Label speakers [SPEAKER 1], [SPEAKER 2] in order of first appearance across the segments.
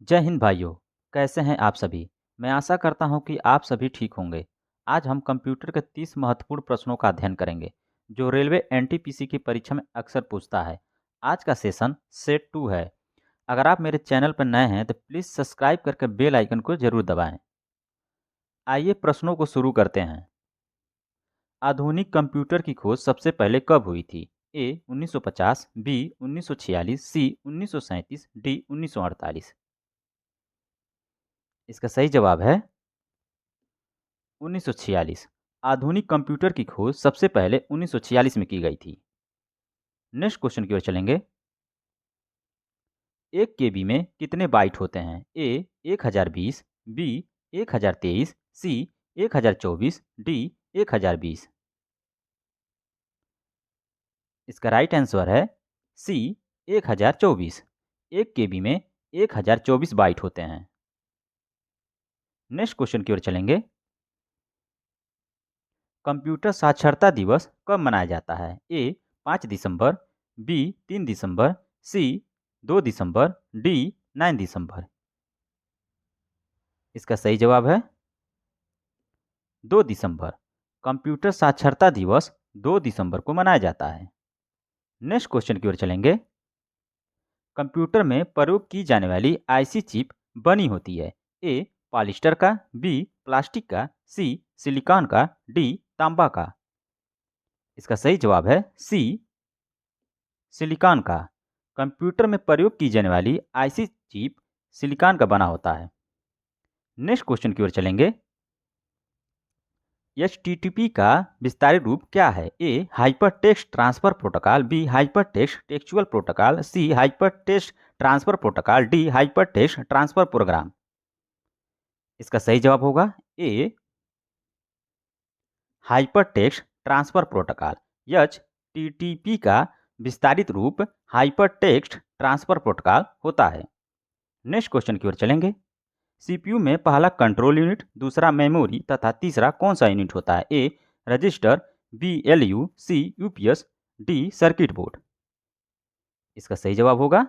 [SPEAKER 1] जय हिंद भाइयों। कैसे हैं आप सभी। मैं आशा करता हूं कि आप सभी ठीक होंगे। आज हम कंप्यूटर के 30 महत्वपूर्ण प्रश्नों का अध्ययन करेंगे जो रेलवे एनटीपीसी की परीक्षा में अक्सर पूछता है। आज का सेशन सेट 2 है। अगर आप मेरे चैनल पर नए हैं तो प्लीज़ सब्सक्राइब करके बेल आइकन को जरूर दबाएं। आइए प्रश्नों को शुरू करते हैं। आधुनिक कंप्यूटर की खोज सबसे पहले कब हुई थी? ए 1950, बी 1946, सी 1937, डी 1948। इसका सही जवाब है 1946। आधुनिक कंप्यूटर की खोज सबसे पहले 1946 में की गई थी। नेक्स्ट क्वेश्चन की ओर चलेंगे। एक केबी में कितने बाइट होते हैं? ए 1020, बी 1023, सी 1024, डी 1020। इसका राइट आंसर है सी 1024। एक केबी में 1024 बाइट होते हैं। नेक्स्ट क्वेश्चन की ओर चलेंगे। कंप्यूटर साक्षरता दिवस कब मनाया जाता है? ए 5 दिसंबर, बी 3 दिसंबर, सी 2 दिसंबर, डी 9 दिसंबर। इसका सही जवाब है 2 दिसंबर। कंप्यूटर साक्षरता दिवस 2 दिसंबर को मनाया जाता है। नेक्स्ट क्वेश्चन की ओर चलेंगे। कंप्यूटर में प्रयोग की जाने वाली आईसी चिप बनी होती है? ए पॉलिस्टर का, बी प्लास्टिक का, सी सिलिकॉन का, डी तांबा का। इसका सही जवाब है सी सिलिकॉन का। कंप्यूटर में प्रयोग की जाने वाली आईसी चिप सिलिकॉन का बना होता है। नेक्स्ट क्वेश्चन की ओर चलेंगे। एचटीटीपी का विस्तारित रूप क्या है? A hyper text transfer protocol, B hyper text textual protocol, C hyper text transfer protocol, D hyper text transfer program. इसका सही जवाब होगा A hyper text transfer protocol. HTTP का विस्तारित रूप हाइपर टेक्स्ट ट्रांसफर प्रोटोकॉल होता है। नेक्स्ट क्वेश्चन की ओर चलेंगे। सीपीयू में पहला कंट्रोल यूनिट, दूसरा मेमोरी तथा तीसरा कौन सा यूनिट होता है? ए रजिस्टर, बी एलयू, सी यूपीएस, डी सर्किट बोर्ड। इसका सही जवाब होगा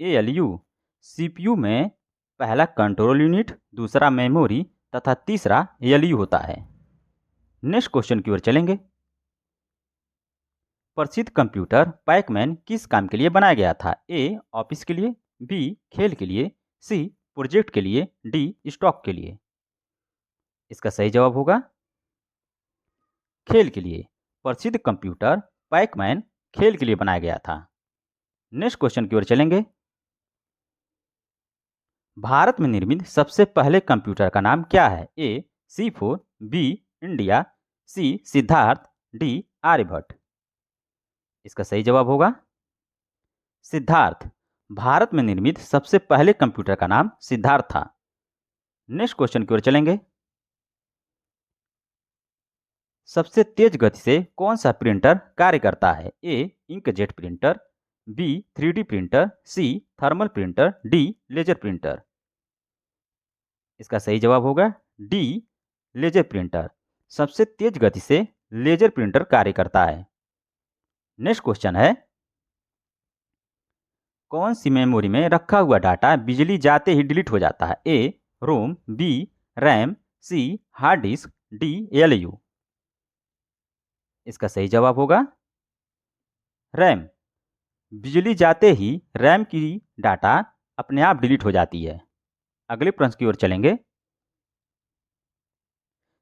[SPEAKER 1] ए एलयू। सीपीयू में पहला कंट्रोल यूनिट, दूसरा मेमोरी तथा तीसरा एलयू होता है। नेक्स्ट क्वेश्चन की ओर चलेंगे। प्रसिद्ध कंप्यूटर पैकमैन किस काम के लिए बनाया गया था? ए ऑफिस के लिए, बी खेल के लिए, सी प्रोजेक्ट के लिए, डी स्टॉक के लिए। इसका सही जवाब होगा खेल के लिए। प्रसिद्ध कंप्यूटर पैकमैन खेल के लिए बनाया गया था। नेक्स्ट क्वेश्चन की ओर चलेंगे। भारत में निर्मित सबसे पहले कंप्यूटर का नाम क्या है? ए C4, बी इंडिया, सी सिद्धार्थ, डी आर्यभट्ट। इसका सही जवाब होगा सिद्धार्थ। भारत में निर्मित सबसे पहले कंप्यूटर का नाम सिद्धार्थ था। नेक्स्ट क्वेश्चन की ओर चलेंगे। सबसे तेज गति से कौन सा प्रिंटर कार्य करता है? A inkjet printer, B 3D printer, C thermal printer, D laser printer. इसका सही जवाब होगा डी लेजर प्रिंटर। सबसे तेज गति से लेजर प्रिंटर कार्य करता है। नेक्स्ट क्वेश्चन है। कौन सी मेमोरी में रखा हुआ डाटा बिजली जाते ही डिलीट हो जाता है? ए रोम, बी रैम, सी हार्ड डिस्क, डी एलयू। इसका सही जवाब होगा रैम। बिजली जाते ही रैम की डाटा अपने आप डिलीट हो जाती है। अगले प्रश्न की ओर चलेंगे।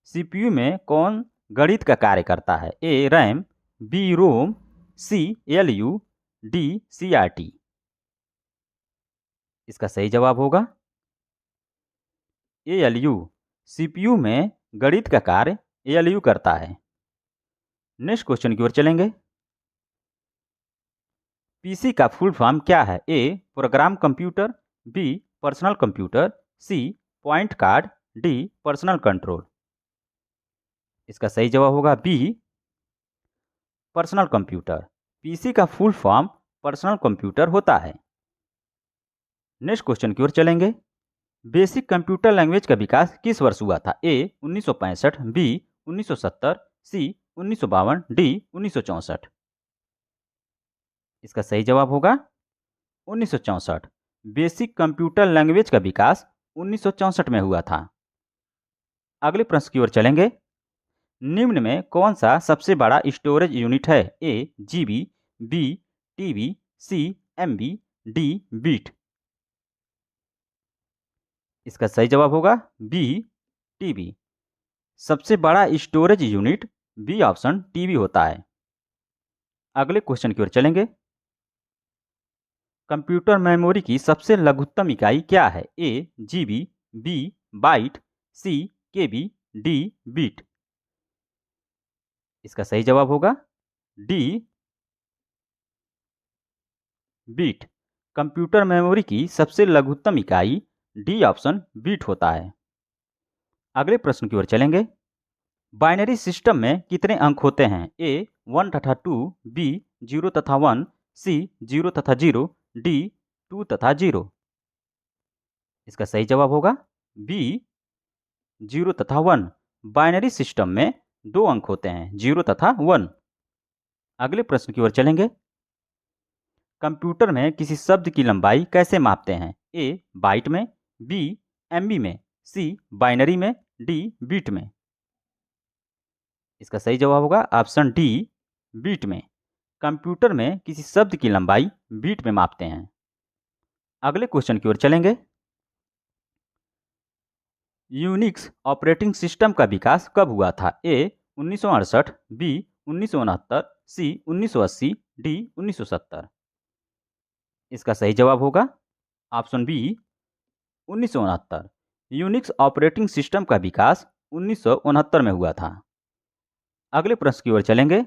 [SPEAKER 1] सीपीयू में कौन गणित का कार्य करता है? ए रैम, बी रोम, सी एलयू, डी सीआरटी। इसका सही जवाब होगा एलयू। सीपीयू में गणित का कार्य एलयू करता है। नेक्स्ट क्वेश्चन की ओर चलेंगे। पीसी का फुल फॉर्म क्या है? A program computer, B personal computer, C point card, D personal control. इसका सही जवाब होगा बी पर्सनल कंप्यूटर। पीसी का फुल फॉर्म पर्सनल कंप्यूटर होता है। नेक्स्ट क्वेश्चन की ओर चलेंगे। बेसिक कंप्यूटर लैंग्वेज का विकास किस वर्ष हुआ था? ए 1965, बी 1970, सी 1952, डी 1964। इसका सही जवाब होगा 1964। बेसिक कंप्यूटर लैंग्वेज का विकास 1964 में हुआ था। अगले प्रश्न की ओर चलेंगे। निम्न में कौन सा सबसे बड़ा स्टोरेज यूनिट है? A GB, B TB, C MB, D bit. इसका सही जवाब होगा बी टीबी। सबसे बड़ा storage unit B option TB होता है। अगले क्वेश्चन की ओर चलेंगे। कंप्यूटर मेमोरी की सबसे लघुत्तम इकाई क्या है? A GB, B bite, C KB, D bit. इसका सही जवाब होगा डी बीट। कंप्यूटर मेमोरी की सबसे लघुत्तम इकाई डी ऑप्शन बीट होता है। अगले प्रश्न की ओर चलेंगे। बाइनरी सिस्टम में कितने अंक होते हैं? ए 1 तथा 2, बी 0 तथा 1, सी 0 तथा 0, डी 2 तथा 0। इसका सही जवाब होगा बी 0 तथा 1। बाइनरी सिस्टम में 2 अंक होते हैं, 0 तथा 1। अगले प्रश्न की ओर चलेंगे। कंप्यूटर में किसी शब्द की लंबाई कैसे मापते हैं? ए बाइट में, बी एमबी में, सी बाइनरी में, डी बीट में। इसका सही जवाब होगा ऑप्शन डी बीट में। कंप्यूटर में किसी शब्द की लंबाई बीट में मापते हैं। अगले क्वेश्चन की ओर चलेंगे। यूनिक्स ऑपरेटिंग सिस्टम का विकास कब हुआ था? A 1968, B 1969, C 1980, D 1970। इसका सही जवाब होगा option B 1969। Unix operating system का विकास 1969 में हुआ था। अगले प्रश्न की ओर चलेंगे।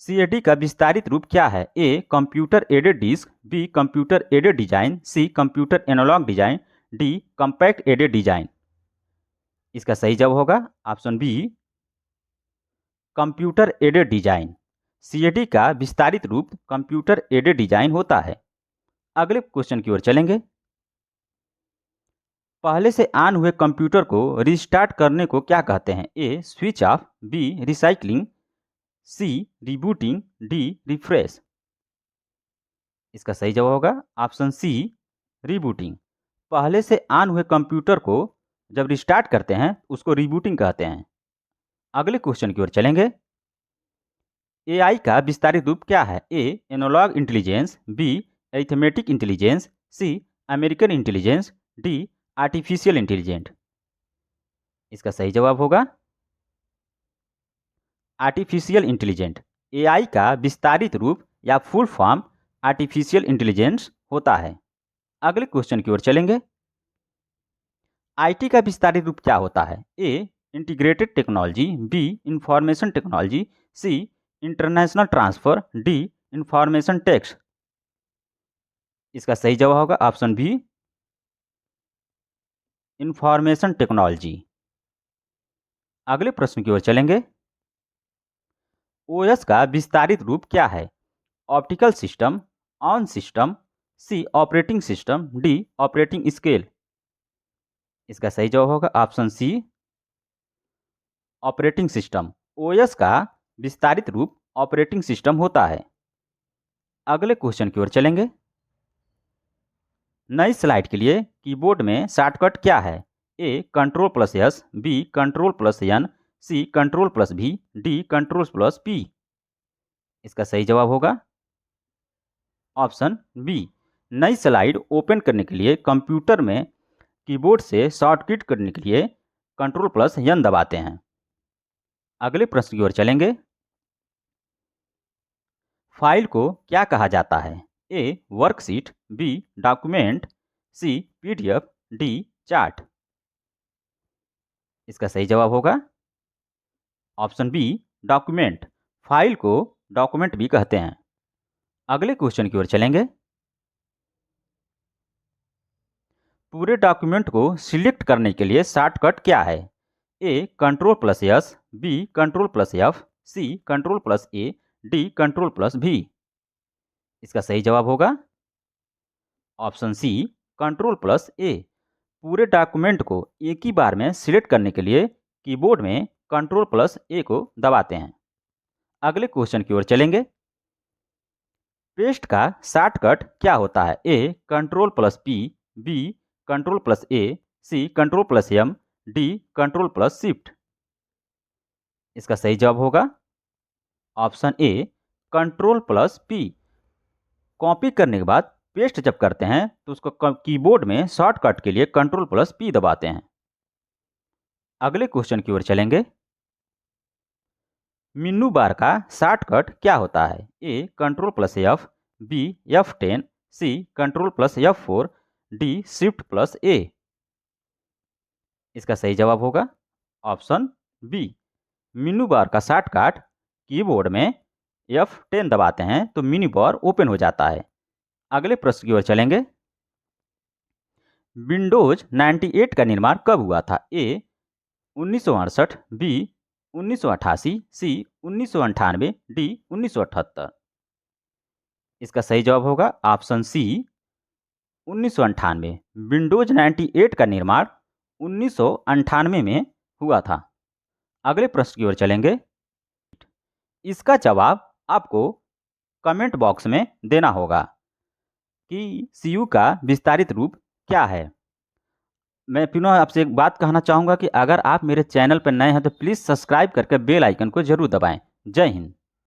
[SPEAKER 1] सीएडी का विस्तारित रूप क्या है? A computer aided disc, B computer aided design, C computer analog design, D compact aided design. इसका सही जवाब होगा option B computer aided design. CAD का विस्तारित रूप कंप्यूटर एडेड डिजाइन होता है। अगले क्वेश्चन की ओर चलेंगे। पहले से ऑन हुए कंप्यूटर को रिस्टार्ट करने को क्या कहते हैं? ए स्विच ऑफ, बी रिसाइकलिंग, सी रिबूटिंग, डी रिफ्रेश। इसका सही जवाब होगा ऑप्शन सी रिबूटिंग। पहले से ऑन हुए कंप्यूटर को जब रिस्टार्ट करते हैं उसको रिबूटिंग कहते हैं। अगले क्वेश्चन की ओर चलेंगे। एआई का विस्तारित रूप क्या है? A analog intelligence, B arithmetic intelligence, C American intelligence, D artificial intelligent. इसका सही जवाब होगा आर्टिफिशियल इंटेलिजेंट। एआई का विस्तारित रूप या फुल फॉर्म आर्टिफिशियल इंटेलिजेंस होता है। अगले क्वेश्चन की ओर चलेंगे। आईटी का विस्तारित रूप क्या होता है? A integrated technology, B information technology, C international transfer, D information tax. इसका सही जवाब होगा ऑप्शन बी इंफॉर्मेशन टेक्नोलॉजी। अगले प्रश्न की ओर चलेंगे। ओएस का विस्तारित रूप क्या है? Optical system, on system, C operating system, D operating scale. इसका सही जवाब होगा option C operating system. OS का विस्तारित रूप ऑपरेटिंग सिस्टम होता है। अगले क्वेश्चन की ओर चलेंगे। नई स्लाइड के लिए कीबोर्ड में शॉर्टकट क्या है? A control plus S, B control plus N, C control plus B, D control plus P. इसका सही जवाब होगा ऑप्शन बी। नई स्लाइड ओपन करने के लिए कंप्यूटर में कीबोर्ड से शॉर्टकट करने के लिए कंट्रोल प्लस एन दबाते हैं। अगले प्रश्न की ओर चलेंगे। फाइल को क्या कहा जाता है? A worksheet, B document, C PDF, D chart. इसका सही जवाब होगा ऑप्शन बी डॉक्यूमेंट। फाइल को डॉक्यूमेंट भी कहते हैं। अगले क्वेश्चन की ओर चलेंगे। पूरे डॉक्यूमेंट को सिलेक्ट करने के लिए शॉर्टकट क्या है? A control plus S, B control plus F, C control plus A, D control plus B. इसका सही जवाब होगा option C control plus A. पूरे डॉक्यूमेंट को एक ही बार में सिलेक्ट करने के लिए कीबोर्ड में कंट्रोल प्लस ए को दबाते हैं। अगले क्वेश्चन की ओर चलेंगे। पेस्ट का शॉर्टकट क्या होता है? ए Ctrl+P, बी Ctrl+A, सी Ctrl+M, डी Ctrl+Shift। इसका सही जवाब होगा ऑप्शन ए Ctrl+P। कॉपी करने के बाद पेस्ट जब करते हैं तो उसको कीबोर्ड में शॉर्टकट के लिए Ctrl+P दबाते हैं। अगले क्वेश्चन की ओर चलेंगे। मेनू बार का शॉर्टकट क्या होता है? ए Ctrl+F, बी F10, सी Ctrl+F4, डी Shift+A। इसका सही जवाब होगा ऑप्शन बी। मेनू बार का शॉर्टकट कीबोर्ड में F10 दबाते हैं तो मेनू बार ओपन हो जाता है। अगले प्रश्न की ओर चलेंगे। विंडोज 98 का निर्माण कब हुआ था? A 1968, B 1988, C 1998, D 1978। इसका सही जवाब होगा ऑप्शन सी 1998। विंडोज 98 का निर्माण 1998 में हुआ था। अगले प्रश्न की ओर चलेंगे। इसका जवाब आपको कमेंट बॉक्स में देना होगा कि सीयू का विस्तारित रूप क्या है। मैं पुनः आपसे एक बात कहना चाहूँगा कि अगर आप मेरे चैनल पर नए हैं तो प्लीज़ सब्सक्राइब करके बेल आइकन को जरूर दबाएं। जय हिंद।